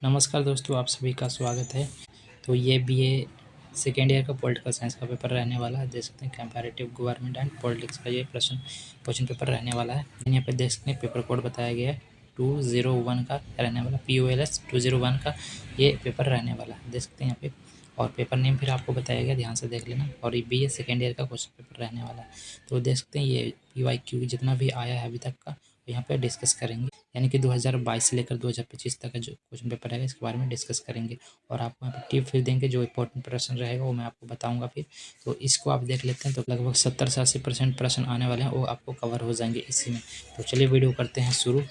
नमस्कार दोस्तों, आप सभी का स्वागत है। तो ये बीए सेकेंड ईयर का पॉलिटिकल साइंस का पेपर रहने वाला है। देख सकते हैं कंपैरेटिव गवर्नमेंट एंड पॉलिटिक्स का ये क्वेश्चन पेपर रहने वाला है। यहाँ पे देख सकते हैं पेपर कोड बताया गया है 201 का रहने वाला, POLS 201 का ये पेपर रहने वाला है। देख सकते हैं यहाँ पे, और पेपर नेम फिर आपको बताया गया, ध्यान से देख लेना। और ये BA सेकेंड ईयर का क्वेश्चन पेपर रहने वाला है। तो देख सकते हैं ये PYQ जितना भी आया है अभी तक का यहाँ पे डिस्कस करेंगे, यानी कि 2022 से लेकर 2025 तक का जो क्वेश्चन पेपर रहेगा इसके बारे में डिस्कस करेंगे। और आपको यहाँ पे टिप फिर देंगे, जो इंपॉर्टेंट प्रश्न रहेगा वो मैं आपको बताऊंगा फिर। तो इसको आप देख लेते हैं, तो लगभग 70 से 80% प्रश्न आने वाले हैं, वो आपको कवर हो जाएंगे इसी में। तो चलिए वीडियो करते हैं शुरू।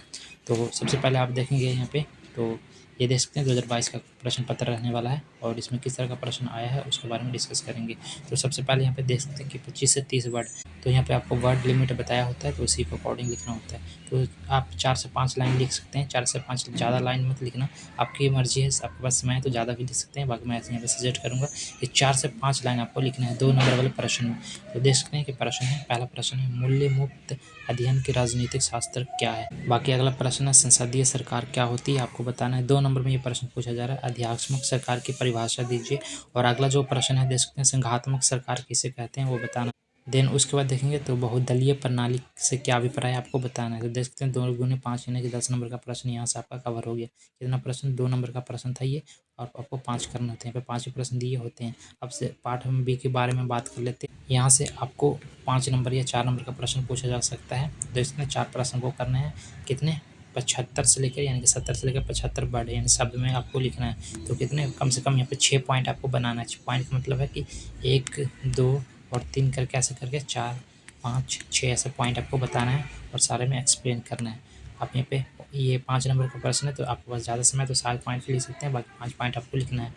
तो सबसे पहले आप देखेंगे यहाँ पे, तो ये देख सकते हैं 2022 का प्रश्न पत्र रहने वाला है, और इसमें किस तरह का प्रश्न आया है उसके बारे में डिस्कस करेंगे। तो सबसे पहले यहाँ पे देख सकते हैं कि 25 से 30 वर्ड, तो यहाँ पे आपको वर्ड लिमिट बताया होता है, तो उसी के अकॉर्डिंग लिखना होता है। तो आप 4 से 5 लाइन लिख सकते हैं, 4 से 5, ज़्यादा लाइन मत लिखना, आपकी मर्जी है। आपके पास समय है तो ज़्यादा भी लिख सकते हैं, बाकी मैं ऐसे यहाँ पे सजेस्ट करूँगा कि 4 से 5 लाइन आपको लिखना है 2 नंबर वाले प्रश्न में। तो देख सकते हैं कि प्रश्न है, पहला प्रश्न है मूल्य मुक्त अध्ययन की राजनीतिक शास्त्र क्या है। बाकी अगला प्रश्न है संसदीय सरकार क्या होती है, आपको बताना है। 2 नंबर में ये प्रश्न पूछा जा रहा है, अध्यात्मक सरकार की परिभाषा दीजिए। और अगला जो प्रश्न है देख सकते हैं संघात्मक सरकार किसे कहते हैं वो बताना। देन उसके बाद देखेंगे तो बहुदलीय प्रणाली से क्या अभिप्राय है, आपको बताना है। तो देख सकते हैं 2 गुने 5 यानी कि 10 नंबर का प्रश्न यहाँ से आपका कवर हो गया। कितना प्रश्न, 2 नंबर का प्रश्न था ये, और आपको 5 करने होते हैं। यहाँ पे 5 ही प्रश्न दिए होते हैं। अब से पार्ट हम बी के बारे में बात कर लेते हैं। यहाँ से आपको 5 नंबर या 4 नंबर का प्रश्न पूछा जा सकता है। तो इसमें 4 प्रश्न को करने हैं, कितने 75 से लेकर, यानी कि 70 से लेकर 75 वर्ड, यानी शब्द में आपको लिखना है। तो कितने, कम से कम यहाँ पे 6 पॉइंट आपको बनाना है। पॉइंट का मतलब है कि 1, 2 और 3 करके, ऐसे करके 4, 5, 6 ऐसे पॉइंट आपको बताना है, और सारे में एक्सप्लेन करना है। आप यहाँ पे ये 5 नंबर का प्रश्न है, तो आपके पास ज़्यादा समय तो 7 पॉइंट लिख सकते हैं, बाकी 5 पॉइंट आपको लिखना है।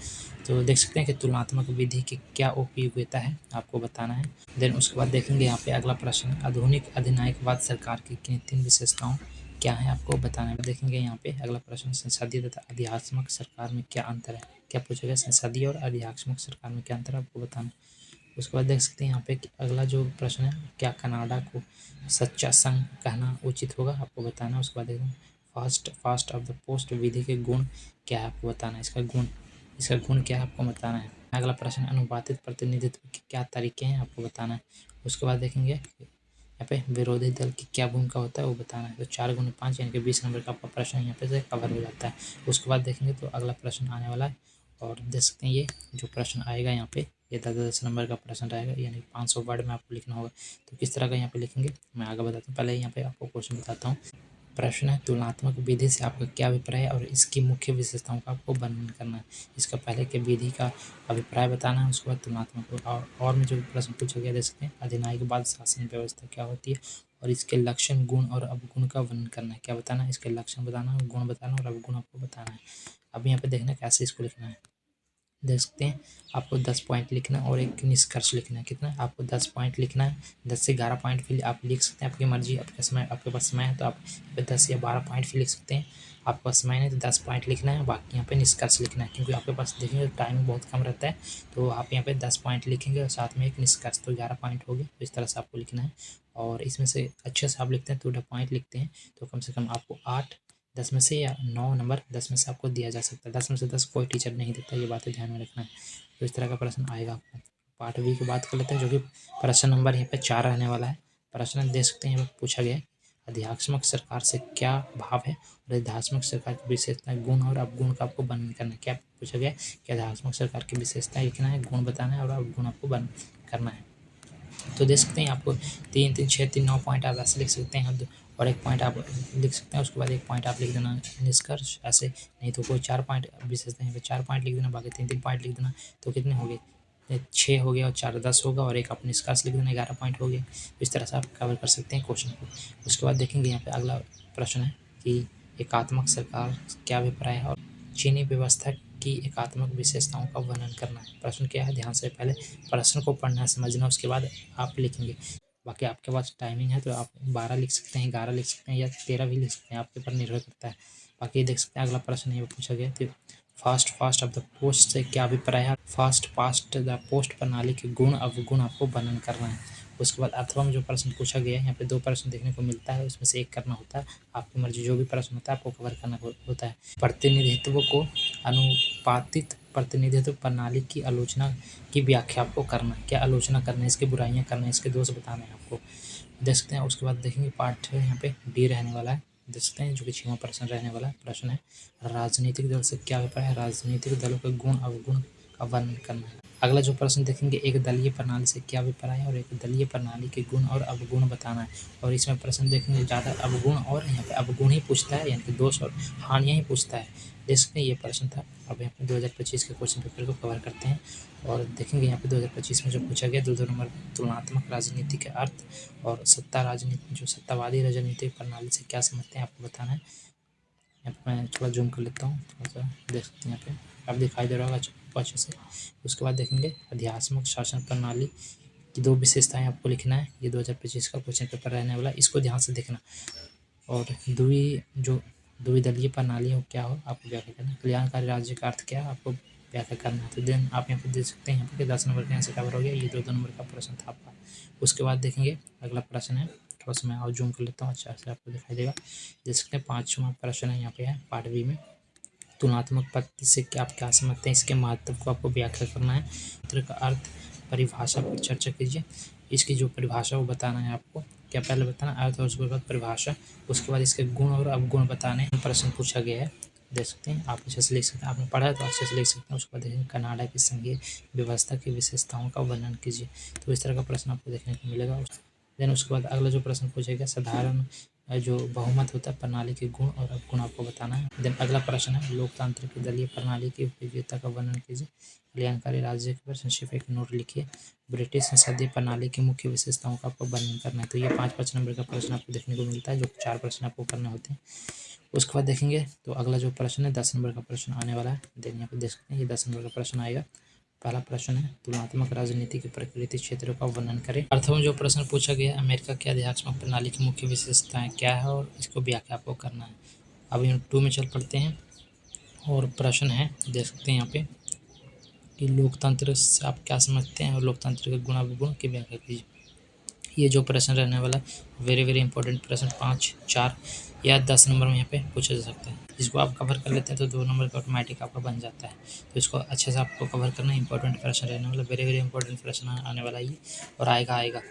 तो देख सकते हैं कि तुलनात्मक विधि की क्या उपयोगिता है, आपको बताना है। देन उसके बाद देखेंगे यहाँ पे अगला प्रश्न, आधुनिक अधिनायकवाद सरकार की किन 3 विशेषताओं क्या है, आपको बताना है। देखेंगे यहाँ पे अगला प्रश्न, संसदीय तथा अध्यात्मक सरकार में क्या अंतर है, क्या पूछा गया, संसदीय और अध्यात्मक सरकार में क्या अंतर है, आपको बताना है। उसके बाद देख सकते हैं यहाँ पे अगला जो प्रश्न है, क्या कनाडा को सच्चा संघ कहना उचित होगा, आपको बताना है। उसके बाद देखेंगे फास्ट ऑफ द पोस्ट विधि के गुण क्या है, आपको बताना है। इसका गुण क्या है, आपको बताना है। अगला प्रश्न, अनुपातिक प्रतिनिधित्व के क्या तरीके हैं, आपको बताना है। उसके बाद देखेंगे यहाँ पे विरोधी दल की क्या भूमिका होता है, वो बताना है। तो 4 गुने 5 यानी कि 20 नंबर का आपका प्रश्न यहाँ पे से कवर हो जाता है। उसके बाद देखेंगे तो अगला प्रश्न आने वाला है, और देख सकते हैं ये जो प्रश्न आएगा यहाँ पे, ये 10 नंबर का प्रश्न रहेगा, यानी 500 वर्ड में आपको लिखना होगा। तो किस तरह का यहाँ पे लिखेंगे मैं आगे बताता हूँ, पहले यहाँ पे आपको क्वेश्चन बताता हूँ। प्रश्न है तुलनात्मक विधि से आपका क्या अभिप्राय है और इसकी मुख्य विशेषताओं का आपको वर्णन करना है। इसका पहले के विधि का अभिप्राय बताना है, उसके बाद तुलनात्मक और में जो प्रश्न पूछा गया देख सकते हैं, अधिनायकवाद शासन व्यवस्था क्या होती है और इसके लक्षण, गुण और अवगुण का वर्णन करना है। क्या बताना है, इसके लक्षण बताना है, गुण बताना और अवगुण आपको बताना है। अब यहाँ पे देखना कैसे इसको लिखना है। देख सकते हैं आपको 10 पॉइंट लिखना है और एक निष्कर्ष लिखना है। कितना, आपको 10 पॉइंट लिखना है, 10 से 11 पॉइंट फिर आप लिख सकते हैं, आपकी मर्जी, आपके समय, आपके पास समय है तो आप 10 या 12 पॉइंट फिर लिख सकते हैं। आपके पास समय नहीं तो 10 पॉइंट लिखना है, बाकी यहाँ पे निष्कर्ष लिखना है, क्योंकि आपके पास देखेंगे टाइम बहुत कम रहता है। तो आप यहाँ पे 10 पॉइंट लिखेंगे और साथ में एक निष्कर्ष, तो 11 पॉइंट हो गए। तो इस तरह से आपको लिखना है, और इसमें से अच्छे से आप लिखते हैं तो पॉइंट लिखते हैं तो कम से कम आपको 8, 10 में से या 9 नंबर 10 में से आपको दिया जा सकता है। 10 में से 10 कोई टीचर नहीं देता, ये बातें ध्यान में रखना है। तो इस तरह का प्रश्न आएगा आपको। पार्ट बी की बात कर लेते हैं, जो कि प्रश्न नंबर यहाँ पे 4 रहने वाला है। प्रश्न देख सकते हैं यहाँ पे पूछा गया है, अध्यात्मक सरकार से क्या भाव है और अध्यात्मक सरकार की विशेषताएं, गुण और अवगुण का आपको वर्णन करना है। क्या पूछा गया है कि अध्यात्मक सरकार की विशेषताएं लिखना है, गुण बताना है और अवगुण आपको वर्णन करना है। तो देख सकते हैं आपको 3, 3, 6, 3, 9 पॉइंट आप ऐसे लिख सकते हैं, और 1 पॉइंट आप लिख सकते हैं। उसके बाद 1 पॉइंट आप लिख देना निष्कर्ष, ऐसे नहीं तो कोई 4 पॉइंट विशेषता यहाँ पे 4 पॉइंट लिख देना, बाकी 3-3 पॉइंट लिख देना। तो कितने हो गए, 6 हो गया और 4 10 होगा, और एक आप निष्कर्ष लिख देना, 11 पॉइंट हो गए। इस तरह से आप कवर कर सकते हैं क्वेश्चन को। उसके बाद देखेंगे यहाँ पे अगला प्रश्न है कि एकात्मक सरकार क्या अभिप्राय है और चीनी व्यवस्था की एकात्मक विशेषताओं का वर्णन करना है। प्रश्न क्या है, ध्यान से पहले प्रश्न को पढ़ना समझना, उसके बाद आप लिखेंगे। बाकी आपके पास टाइमिंग है तो आप 12 लिख सकते हैं, 11 लिख सकते हैं या 13 भी लिख सकते हैं, आपके ऊपर निर्भर करता है। बाकी देख सकते हैं अगला प्रश्न ये पूछा गया तो फास्ट ऑफ द पोस्ट से क्या अभिप्राय है। फास्ट द पोस्ट प्रणाली के गुण अवगुण आपको वर्णन करना है। उसके बाद अथवा में जो प्रश्न पूछा गया है, यहाँ पे 2 प्रश्न देखने को मिलता है, उसमें से एक करना होता है, आपकी मर्जी, जो भी प्रश्न होता है आपको कवर करना होता है। प्रतिनिधित्व को अनुपातिक प्रतिनिधित्व प्रणाली की आलोचना की व्याख्या आपको करना है, क्या आलोचना करना है, इसकी बुराइयां करना है, इसके दोष बताने हैं आपको, देख सकते हैं। उसके बाद देखेंगे पार्ट यहाँ पे डी रहने वाला है, देख सकते हैं, जो कि 6वां प्रश्न रहने वाला है। प्रश्न है राजनीतिक दल से क्या अभिप्राय है, राजनीतिक दलों के गुण अवगुण का वर्णन करना है। अगला जो प्रश्न देखेंगे एक दलीय प्रणाली से क्या अभिप्राय है और एक दलीय प्रणाली के गुण और अवगुण बताना है। और इसमें प्रश्न देखेंगे ज़्यादा अवगुण और यहाँ पे अवगुण ही पूछता है, यानी कि दोष और हानियाँ ही पूछता है। देख सकते हैं ये प्रश्न था। अब यहाँ पे 2025 के क्वेश्चन पेपर को कवर करते हैं और देखेंगे यहाँ पे 2025 में जो पूछा गया 2 नंबर तुलनात्मक राजनीति के अर्थ और सत्ता राजनीति, जो सत्तावादी राजनीतिक प्रणाली से क्या समझते हैं आपको बताना है। यहाँ पे मैं थोड़ा जूम कर लेता हूँ, थोड़ा सा देख सकते हैं यहाँ पे, आप दिखाई दे रहा होगा अच्छे से। उसके बाद देखेंगे अध्यात्मक शासन प्रणाली की 2 विशेषताएं आपको लिखना है। ये 2025 का क्वेश्चन पेपर रहने वाला है, इसको ध्यान से देखना। और द्विदलीय प्रणाली हो क्या हो आपको व्याख्या करना है। कल्याणकारी राज्य का अर्थ क्या है आपको व्याख्या करना है। तो देन आप यहाँ पे देख सकते हैं यहाँ पे 10 नंबर का आंसर कवर हो गया। ये 2 नंबर का प्रश्न था आपका। उसके बाद देखेंगे अगला प्रश्न है, थोड़ा सा मैं और जूम कर लेता हूँ, अच्छा से आपको दिखाई देगा। देख सकते हैं 5वां प्रश्न है यहाँ पे है पार्ट बी में, तुलनात्मक पद्धति से क्या आप क्या समझते हैं, इसके महत्व को आपको व्याख्या करना है। सूत्र का अर्थ परिभाषा पर चर्चा कीजिए, इसकी जो परिभाषा वो बताना है आपको, क्या पहले बताना अर्थ और उसके बाद परिभाषा, उसके बाद इसके गुण और अवगुण बताने प्रश्न पूछा गया है। देख सकते हैं आप अच्छे से लिख सकते हैं, आपने पढ़ा है तो अच्छे से लिख सकते हैं। उसके बाद देखेंगे कनाडा की संघीय व्यवस्था की विशेषताओं का वर्णन कीजिए, तो इस तरह का प्रश्न आपको देखने को मिलेगा। देन उसके बाद अगला जो प्रश्न पूछेगा साधारण जो बहुमत होता है प्रणाली के गुण और अवगुण आपको बताना है। देन अगला प्रश्न है लोकतांत्रिक दलीय प्रणाली की उपयोगिता का वर्णन कीजिए। कल्याणकारी राज्य पर संक्षिप्त एक नोट लिखिए। ब्रिटिश संसदीय प्रणाली की मुख्य विशेषताओं का आपको वर्णन करना है। तो ये 5 नंबर का प्रश्न आपको देखने को मिलता है, जो 4 प्रश्न आपको करने होते हैं। उसके बाद देखेंगे तो अगला जो प्रश्न है 10 नंबर का प्रश्न आने वाला है। देन यहाँ पे देख सकते हैं ये 10 नंबर का प्रश्न आएगा। पहला प्रश्न है तुलनात्मक राजनीति के प्रकृति क्षेत्रों का वर्णन करें। अर्थों में जो प्रश्न पूछा गया अमेरिका की अध्यात्मक प्रणाली की मुख्य विशेषताएं क्या है और इसको व्याख्या आपको करना है। अब यूनिट 2 में चल पड़ते हैं और प्रश्न है देख सकते हैं यहाँ पे कि लोकतंत्र से आप क्या समझते हैं और लोकतंत्र के गुण अवगुण की व्याख्या कीजिए। ये जो प्रश्न रहने वाला वेरी इंपॉर्टेंट प्रश्न 5, 4 या 10 नंबर में यहाँ पे पूछा जा सकता है। इसको आप कवर कर लेते हैं तो 2 नंबर का ऑटोमेटिक आपका बन जाता है। तो इसको अच्छे से आपको कवर करना इंपॉर्टेंट प्रश्न रहने वाला, वेरी इंपॉर्टेंट प्रश्न आने वाला ये और आएगा।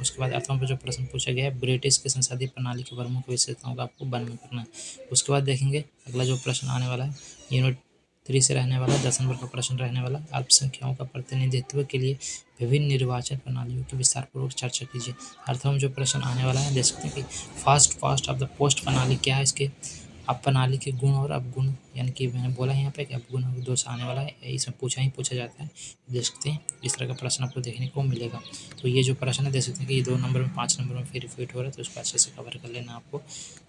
उसके बाद अर्थों पर जो प्रश्न पूछा गया है ब्रिटिश की संसदीय प्रणाली के प्रमुख विशेषताओं का आपको वर्णन करना है। उसके बाद देखेंगे अगला जो प्रश्न आने वाला है यूनिट 3 से रहने वाला 10 नंबर का प्रश्न रहने वाला अल्पसंख्यकों का प्रतिनिधित्व के लिए विभिन्न निर्वाचन प्रणालियों की विस्तारपूर्वक चर्चा कीजिए। अर्थों में जो प्रश्न आने वाला है देख सकते हैं कि फास्ट ऑफ द पोस्ट प्रणाली क्या है, इसके अब प्रणाली के गुण और अवगुण, यानी कि मैंने बोला यहाँ पे कि अवगुण और दोष आने वाला है, इसमें पूछा जाता है। देख सकते हैं इस तरह का प्रश्न आपको देखने को मिलेगा। तो ये जो प्रश्न है देख सकते हैं कि ये 2 नंबर में 5 नंबर में फिर रिपीट हो रहा है, तो उसको अच्छे से कवर कर लेना आपको।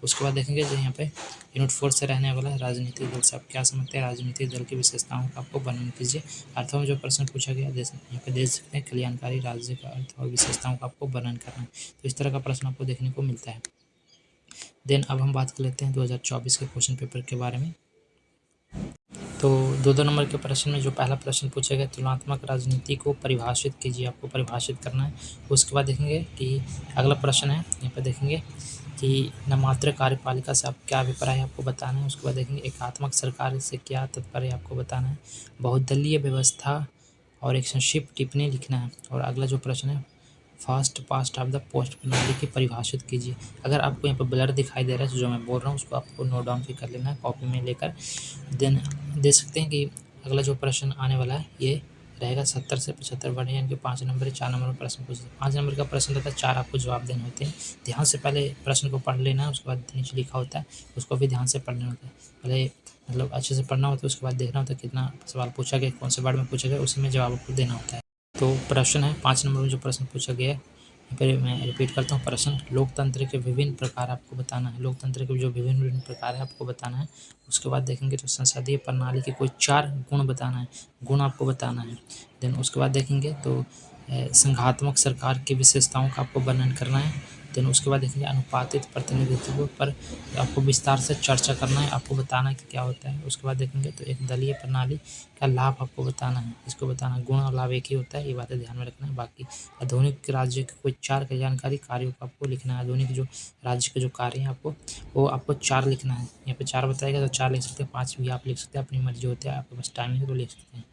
उसके बाद देखेंगे जो यहाँ पे यूनिट 4 से रहने वाला है राजनीतिक दल से आप क्या समझते हैं, राजनीतिक दल की विशेषताओं का आपको वर्णन कीजिए। अर्थों में जो प्रश्न पूछा गया यहाँ पे देख सकते हैं कल्याणकारी राज्य का अर्थ और विशेषताओं का आपको वर्णन करना है। तो इस तरह का प्रश्न आपको देखने को मिलता है। देन अब हम बात कर लेते हैं 2024 के क्वेश्चन पेपर के बारे में। तो 2 नंबर के प्रश्न में जो पहला प्रश्न पूछा गया तुलनात्मक राजनीति को परिभाषित कीजिए, आपको परिभाषित करना है। उसके बाद देखेंगे कि अगला प्रश्न है यहाँ पर देखेंगे कि नाममात्र कार्यपालिका से आप क्या अभिप्राय आपको बताना है। उसके बाद देखेंगे एकात्मक सरकार से क्या तात्पर्य आपको बताना है। बहुदलीय व्यवस्था और एक संक्षिप्त टिप्पणी लिखना है। और अगला जो प्रश्न है फास्ट ऑफ द पोस्ट प्रणाली की परिभाषित कीजिए। अगर आपको यहाँ पर ब्लर दिखाई दे रहा है तो जो मैं बोल रहा हूँ उसको आपको नोट डाउन भी कर लेना है कॉपी में लेकर। देन देख सकते हैं कि अगला जो प्रश्न आने वाला है ये रहेगा 70 से 75 वर्ड, यानी कि 5 नंबर 4 नंबर में प्रश्न पूछे। 5 नंबर का प्रश्न रहता है, 4 आपको जवाब देने होते हैं। ध्यान से पहले प्रश्न को पढ़ लेना है, उसके बाद नीचे लिखा होता है उसको भी ध्यान से पढ़ना होता है। पहले मतलब अच्छे से पढ़ना होता है, उसके बाद देखना होता है कितना सवाल पूछा गया, कौन से वर्ड में पूछा गया, उसी में जवाब आपको देना होता है। तो प्रश्न है 5 नंबर में जो प्रश्न पूछा गया है यहाँ पर मैं रिपीट करता हूँ प्रश्न, लोकतंत्र के विभिन्न प्रकार आपको बताना है। लोकतंत्र के जो विभिन्न प्रकार है आपको बताना है। उसके बाद देखेंगे तो संसदीय प्रणाली के कोई 4 गुण बताना है, गुण आपको बताना है। देन उसके बाद देखेंगे तो संघात्मक सरकार की विशेषताओं का आपको वर्णन करना है। देन उसके बाद देखेंगे अनुपातित प्रतिनिधित्व पर आपको विस्तार से चर्चा करना है, आपको बताना है कि क्या होता है। उसके बाद देखेंगे तो एक दलीय प्रणाली का लाभ आपको बताना है, इसको बताना है। गुण और लाभ एक ही होता है, ये बातें ध्यान में रखना है। बाकी आधुनिक राज्य के कोई 4 कल्याणकारी कार्यों को आपको लिखना है। आधुनिक जो राज्य के जो कार्य हैं वो आपको 4 लिखना है। यहाँ पे 4 बताएगा तो 4 लिख सकते हैं, 5 भी आप लिख सकते हैं, अपनी मर्जी होती है, आपके पास टाइम है तो लिख सकते हैं।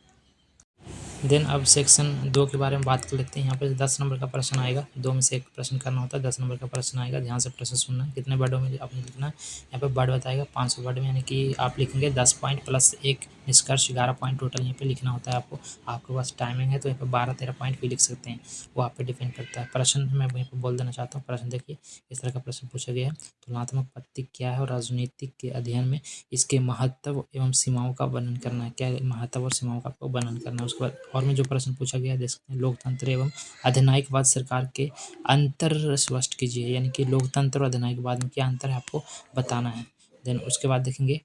देन अब सेक्शन 2 के बारे में बात कर लेते हैं। यहाँ पे 10 नंबर का प्रश्न आएगा, 2 में से एक प्रश्न करना होता है। 10 नंबर का प्रश्न आएगा, ध्यान से प्रश्न सुनना है। कितने वर्डों में आपने लिखना है, यहाँ पे वर्ड बताएगा 500 वर्ड में, यानी कि आप लिखेंगे 10 पॉइंट प्लस एक निष्कर्ष, 11 पॉइंट टोटल यहाँ पे लिखना होता है आपको। आपके पास टाइमिंग है तो यहाँ पे 12-13 पॉइंट भी लिख सकते हैं, वो आप पे डिपेंड करता है। प्रश्न मैं वहीं पर बोल देना चाहता हूँ। प्रश्न देखिए, इस तरह का प्रश्न पूछा गया है, तुलनात्मक प्रतीक क्या है और राजनीतिक के अध्ययन में इसके महत्व एवं सीमाओं का वर्णन करना है। क्या महत्व और सीमाओं का आपको वर्णन करना है। उसके बाद और में जो प्रश्न पूछा गया है देख सकते हैं, लोकतंत्र एवं अधिनायकवाद सरकार के अंतर स्पष्ट कीजिए, यानी कि लोकतंत्र और अधिनायकवाद में क्या अंतर है आपको बताना है। देन उसके बाद देखेंगे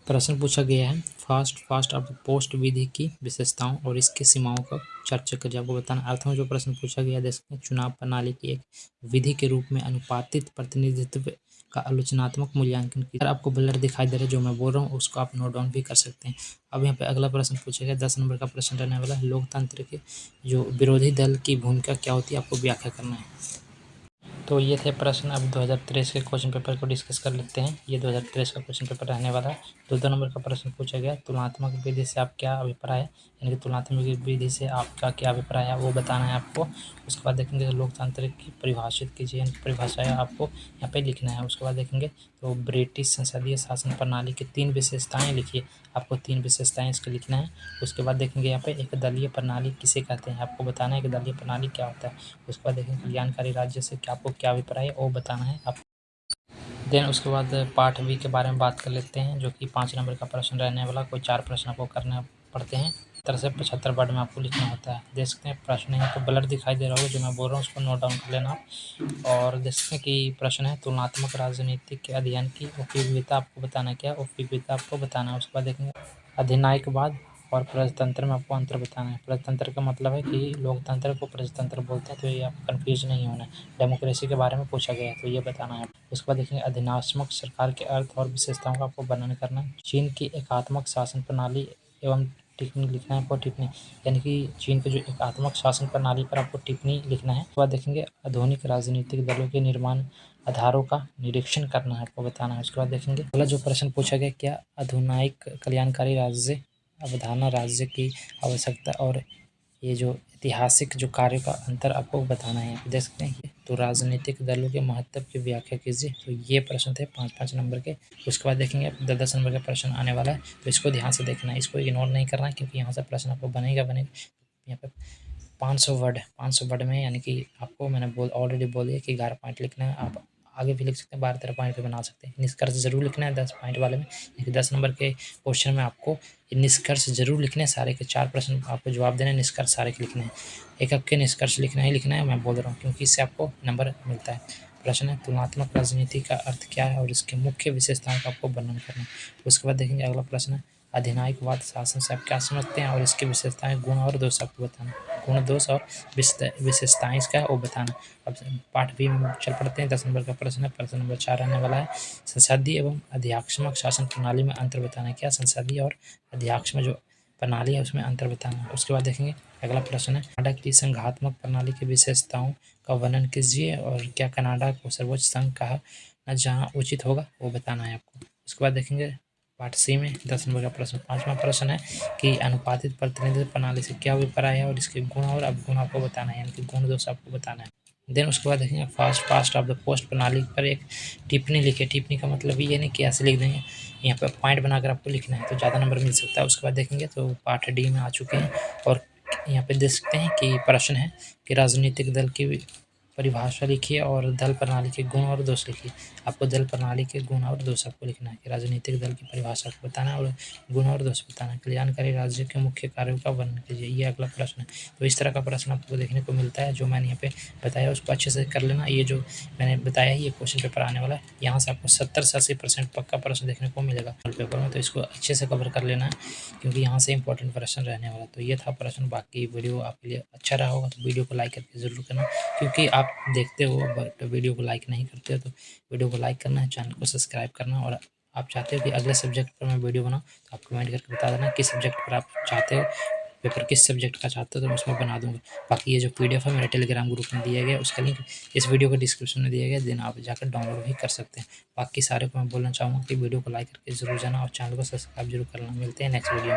प्रश्न पूछा गया है, फास्ट ऑफ पोस्ट विधि की विशेषताओं और इसकी सीमाओं का चर्चा करिए, आपको बताना। अर्थ में जो प्रश्न पूछा गया देख सकते हैं, चुनाव प्रणाली की एक विधि के रूप में अनुपातित प्रतिनिधित्व का आलोचनात्मक मूल्यांकन की। अगर आपको ब्लर दिखाई दे रहा है जो मैं बोल रहा हूँ उसको आप नोट डाउन भी कर सकते हैं। अब यहाँ पे अगला प्रश्न पूछा गया, 10 नंबर का प्रश्न रहने वाला है, लोकतंत्र के जो विरोधी दल की भूमिका क्या होती है, आपको व्याख्या करना है। तो ये थे प्रश्न। अब 2023 के क्वेश्चन पेपर को डिस्कस कर लेते हैं। ये 2023 का क्वेश्चन पेपर रहने वाला है। 2 नंबर का प्रश्न पूछा गया, तुलनात्मक विधि से आप क्या अभिप्राय है, यानी कि तुलनात्मक विधि से आपका क्या अभिप्राय है वो बताना है आपको। उसके बाद देखेंगे लोकतंत्र की परिभाषित कीजिए, यानी परिभाषाएं आपको यहाँ पे लिखना है। उसके बाद देखेंगे तो ब्रिटिश संसदीय शासन प्रणाली की 3 विशेषताएँ लिखिए, आपको 3 विशेषताएँ इसको लिखना है। उसके बाद देखेंगे यहाँ पे एक दलीय प्रणाली किसे कहते हैं, आपको बताना है कि दलीय प्रणाली क्या होता है। उसके बाद देखेंगे कल्याणकारी राज्य से क्या आपको क्या अभिप्राय है वो बताना है आप। देन उसके बाद पार्ट बी के बारे में बात कर लेते हैं, जो कि 5 नंबर का प्रश्न रहने वाला। कोई 4 प्रश्न आपको करने पड़ते हैं, 70 से 75 वर्ड में आपको लिखना होता है। देख सकते हैं प्रश्न यहाँ तो ब्लर दिखाई दे रहा होगा जो मैं बोल रहा हूँ उसको नोट डाउन कर लेना आप। और देख सकते हैं कि प्रश्न है, तुलनात्मक राजनीति के अध्ययन की उपयोगिता आपको बताना है, क्या उपयोगिता आपको बताना है। उसके बाद देखेंगे अधिनायकवाद और प्रजातंत्र में आपको अंतर बताना है। प्रजातंत्र का मतलब है कि लोकतंत्र को प्रजातंत्र बोलते हैं, तो ये आपको कन्फ्यूज नहीं होना है। डेमोक्रेसी के बारे में पूछा गया है तो ये बताना है। उसके बाद देखेंगे अधिनात्मक सरकार के अर्थ और विशेषताओं का आपको वर्णन करना है। चीन की एकात्मक शासन प्रणाली एवं टिप्पणी लिखना है आपको, टिप्पणी यानी कि चीन की जो एकात्मक शासन प्रणाली पर आपको टिप्पणी लिखना है। उसके बाद देखेंगे आधुनिक राजनीतिक दलों के निर्माण आधारों का निरीक्षण करना है, आपको बताना है। उसके बाद देखेंगे अगला जो प्रश्न पूछा गया, क्या आधुनिक कल्याणकारी राज्य अवधारणा राज्य की आवश्यकता और ये जो ऐतिहासिक जो कार्य का अंतर आपको बताना है। यहाँ देख सकते हैं तो राजनीतिक दलों के महत्व की व्याख्या कीजिए। तो ये प्रश्न थे 5-5 नंबर के। उसके बाद देखेंगे 10 नंबर का प्रश्न आने वाला है, तो इसको ध्यान से देखना है, इसको इग्नोर नहीं करना है क्योंकि यहाँ से प्रश्न आपको बनेगा। यहाँ पे 500 वर्ड में, यानी कि आपको मैंने ऑलरेडी बोल दिया कि 11 पॉइंट लिखना है। आप आगे भी लिख सकते हैं, 12-13 पॉइंट पे बना सकते हैं। निष्कर्ष जरूर लिखना है 10 पॉइंट वाले में, यानी 10 नंबर के क्वेश्चन में आपको निष्कर्ष जरूर लिखने हैं। सारे के 4 प्रश्न आपको जवाब देने हैं, निष्कर्ष सारे के लिखने हैं। एक के निष्कर्ष लिखना है, मैं बोल रहा हूँ क्योंकि इससे आपको नंबर मिलता है। प्रश्न है, तुलनात्मक राजनीति का अर्थ क्या है और इसके मुख्य विशेषताओं का आपको वर्णन करना है। उसके बाद देखेंगे अगला प्रश्न है, अधिनायकवाद शासन से आप क्या समझते हैं और इसकी विशेषताएं, गुण और दोष आपको बताना, गुण दोष और विशेषताएं इसका है वो बताना। अब पार्ट बी में चल पड़ते हैं। 10 नंबर का प्रश्न है, प्रश्न नंबर 4 रहने वाला है, संसदीय एवं अध्यात्मक शासन प्रणाली में अंतर बताना है। क्या संसदीय और अध्यात्म जो प्रणाली है उसमें अंतर बताना है। उसके बाद देखेंगे अगला प्रश्न है, कनाडा की संघात्मक प्रणाली की विशेषताओं का वर्णन कीजिए और क्या कनाडा को सर्वोच्च संघ कहा जहाँ उचित होगा वो बताना है आपको। उसके बाद देखेंगे पार्ट सी में 10 नंबर का प्रश्न, 5वां प्रश्न है कि अनुपातित प्रतिनिधित्व प्रणाली से क्या अभिप्राय है और इसके गुण और अवगुण आपको बताना है, यानी कि गुण दोष आपको बताना है। देन उसके बाद देखेंगे फास्ट ऑफ द पोस्ट प्रणाली पर एक टिप्पणी लिखे। टिप्पणी का मतलब ये नहीं कि ऐसे लिख देंगे, यहाँ पर पॉइंट बनाकर आपको लिखना है तो ज़्यादा नंबर मिल सकता है। उसके बाद देखेंगे तो पार्ट डी में आ चुके हैं और यहाँ पे देख सकते हैं कि प्रश्न है कि राजनीतिक दल की परिभाषा लिखिए और दल प्रणाली के गुण और दोष लिखिए। आपको दल प्रणाली के गुण और दोष आपको लिखना है कि राजनीतिक दल की परिभाषा को बताना है और गुण और दोष बताना है। कल्याणकारी राज्य के मुख्य कार्यों का वर्णन कीजिए, ये अगला प्रश्न है। तो इस तरह का प्रश्न आपको देखने को मिलता है। जो मैंने यहाँ पे बताया उसको अच्छे से कर लेना। ये जो मैंने बताया ये क्वेश्चन पेपर आने वाला है, यहाँ से आपको 70 से 80% पक्का प्रश्न देखने को मिलेगा पेपर में, तो इसको अच्छे से कवर कर लेना है क्योंकि यहाँ से इंपॉर्टेंट प्रश्न रहने वाला। तो ये था प्रश्न। बाकी वीडियो आपके लिए अच्छा रहा होगा तो वीडियो को लाइक करके जरूर करना, क्योंकि आप आप देखते हो बट वीडियो को लाइक नहीं करते हो, तो वीडियो को लाइक करना है, चैनल को सब्सक्राइब करना। और आप चाहते हो कि अगले सब्जेक्ट पर मैं वीडियो बनाऊँ तो आप कमेंट करके बता देना किस सब्जेक्ट पर आप चाहते हो, पेपर किस सब्जेक्ट का चाहते हो, तो मैं उसमें बना दूँगा। बाकी ये जो PDF है मेरे टेलीग्राम ग्रुप में दिया गया, उसका लिंक इस वीडियो के डिस्क्रिप्शन में दिया गया, देन आप जाकर डाउनलोड भी कर सकते हैं। बाकी सारे को मैं बोलना चाहूँगा कि वीडियो को लाइक करके ज़रूर जाना और चैनल को सब्सक्राइब जरूर करना। मिलते हैं नेक्स्ट वीडियो में।